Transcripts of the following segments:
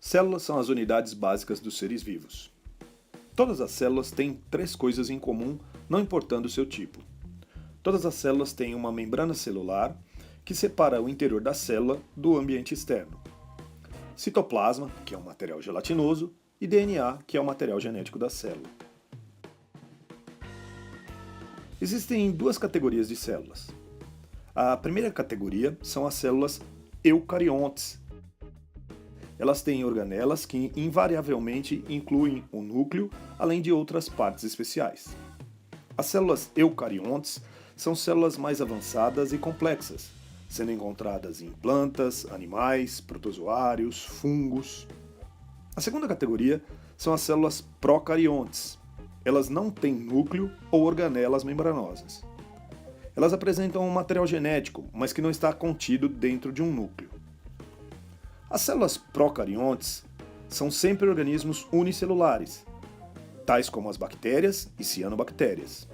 Células são as unidades básicas dos seres vivos. Todas as células têm três coisas em comum, não importando o seu tipo. Todas as células têm uma membrana celular que separa o interior da célula do ambiente externo. Citoplasma, que é um material gelatinoso, e DNA, que é o material genético da célula. Existem duas categorias de células. A primeira categoria são as células eucariontes. Elas têm organelas que invariavelmente incluem o núcleo, além de outras partes especiais. As células eucariontes são células mais avançadas e complexas, sendo encontradas em plantas, animais, protozoários, fungos. A segunda categoria são as células procariontes. Elas não têm núcleo ou organelas membranosas. Elas apresentam um material genético, mas que não está contido dentro de um núcleo. As células procariontes são sempre organismos unicelulares, tais como as bactérias e cianobactérias.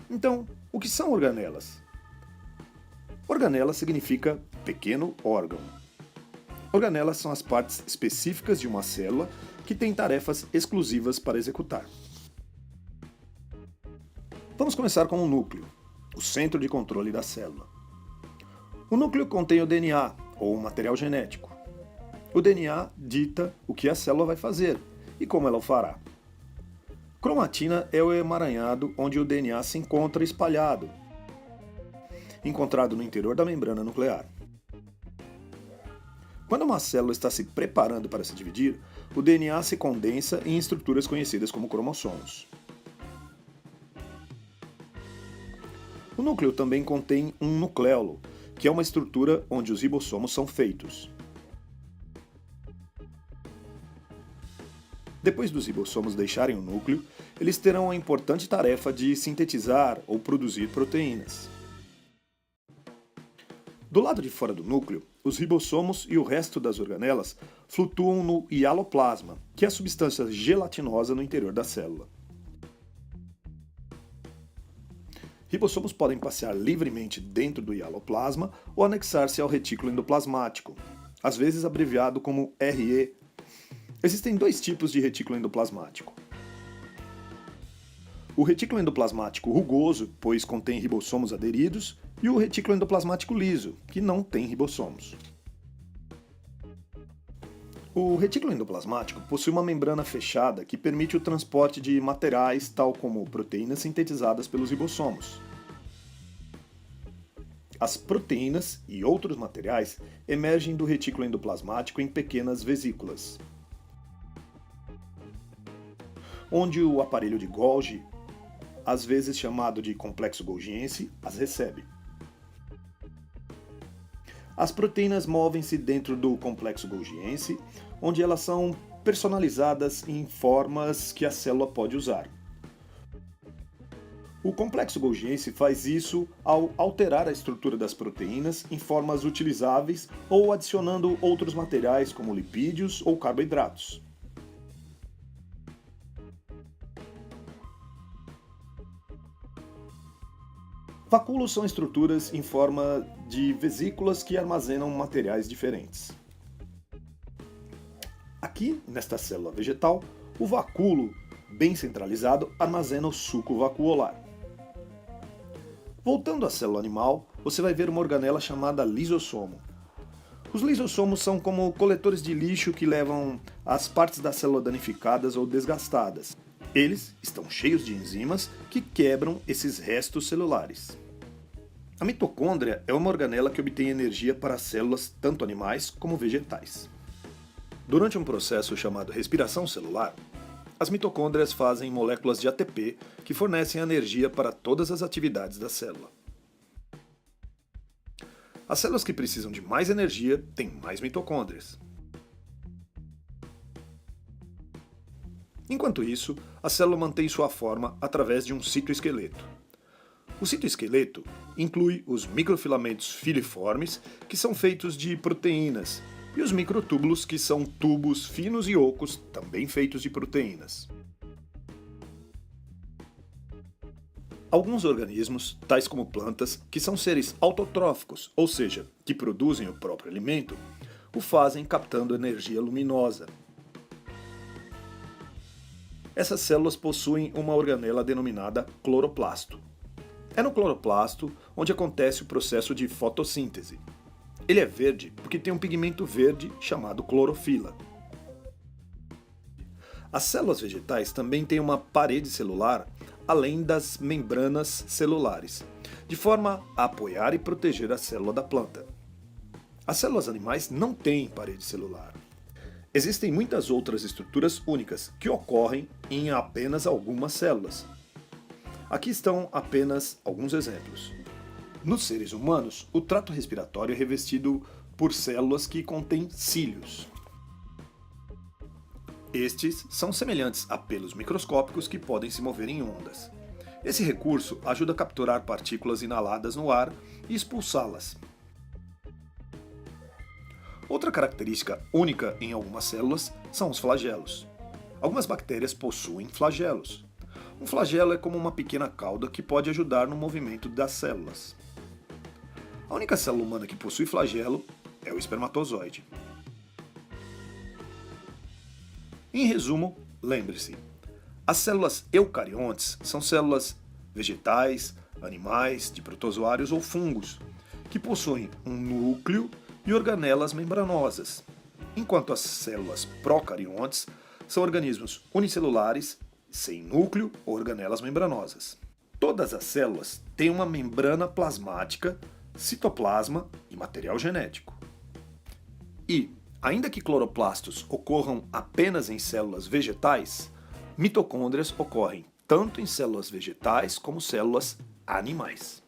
Então, o que são organelas? Organela significa pequeno órgão. Organelas são as partes específicas de uma célula que têm tarefas exclusivas para executar. Vamos começar com o núcleo, o centro de controle da célula. O núcleo contém o DNA, ou material genético. O DNA dita o que a célula vai fazer e como ela o fará. Cromatina é o emaranhado onde o DNA se encontra espalhado, encontrado no interior da membrana nuclear. Quando uma célula está se preparando para se dividir, o DNA se condensa em estruturas conhecidas como cromossomos. O núcleo também contém um nucleolo, que é uma estrutura onde os ribossomos são feitos. Depois dos ribossomos deixarem o núcleo, eles terão a importante tarefa de sintetizar ou produzir proteínas. Do lado de fora do núcleo, os ribossomos e o resto das organelas flutuam no hialoplasma, que é a substância gelatinosa no interior da célula. Ribossomos podem passear livremente dentro do hialoplasma ou anexar-se ao retículo endoplasmático, às vezes abreviado como RE. Existem dois tipos de retículo endoplasmático. O retículo endoplasmático rugoso, pois contém ribossomos aderidos, e o retículo endoplasmático liso, que não tem ribossomos. O retículo endoplasmático possui uma membrana fechada que permite o transporte de materiais tal como proteínas sintetizadas pelos ribossomos. As proteínas e outros materiais emergem do retículo endoplasmático em pequenas vesículas, onde o aparelho de Golgi, às vezes chamado de complexo golgiense, as recebe. As proteínas movem-se dentro do complexo golgiense, onde elas são personalizadas em formas que a célula pode usar. O complexo golgiense faz isso ao alterar a estrutura das proteínas em formas utilizáveis ou adicionando outros materiais como lipídios ou carboidratos. Vacúolos são estruturas em forma de vesículas que armazenam materiais diferentes. Aqui, nesta célula vegetal, o vacúolo, bem centralizado, armazena o suco vacuolar. Voltando à célula animal, você vai ver uma organela chamada lisossomo. Os lisossomos são como coletores de lixo que levam as partes da célula danificadas ou desgastadas. Eles estão cheios de enzimas que quebram esses restos celulares. A mitocôndria é uma organela que obtém energia para células tanto animais como vegetais. Durante um processo chamado respiração celular, as mitocôndrias fazem moléculas de ATP que fornecem energia para todas as atividades da célula. As células que precisam de mais energia têm mais mitocôndrias. Enquanto isso, a célula mantém sua forma através de um citoesqueleto. O citoesqueleto inclui os microfilamentos filiformes, que são feitos de proteínas, e os microtúbulos, que são tubos finos e ocos, também feitos de proteínas. Alguns organismos, tais como plantas, que são seres autotróficos, ou seja, que produzem o próprio alimento, o fazem captando energia luminosa. Essas células possuem uma organela denominada cloroplasto. É no cloroplasto onde acontece o processo de fotossíntese. Ele é verde porque tem um pigmento verde chamado clorofila. As células vegetais também têm uma parede celular além das membranas celulares, de forma a apoiar e proteger a célula da planta. As células animais não têm parede celular. Existem muitas outras estruturas únicas que ocorrem em apenas algumas células. Aqui estão apenas alguns exemplos. Nos seres humanos, o trato respiratório é revestido por células que contêm cílios. Estes são semelhantes a pelos microscópicos que podem se mover em ondas. Esse recurso ajuda a capturar partículas inaladas no ar e expulsá-las. Outra característica única em algumas células são os flagelos. Algumas bactérias possuem flagelos. Um flagelo é como uma pequena cauda que pode ajudar no movimento das células. A única célula humana que possui flagelo é o espermatozoide. Em resumo, lembre-se, as células eucariontes são células vegetais, animais, de protozoários ou fungos, que possuem um núcleo e organelas membranosas, enquanto as células procariontes são organismos unicelulares, sem núcleo ou organelas membranosas. Todas as células têm uma membrana plasmática, citoplasma e material genético. E, ainda que cloroplastos ocorram apenas em células vegetais, mitocôndrias ocorrem tanto em células vegetais como células animais.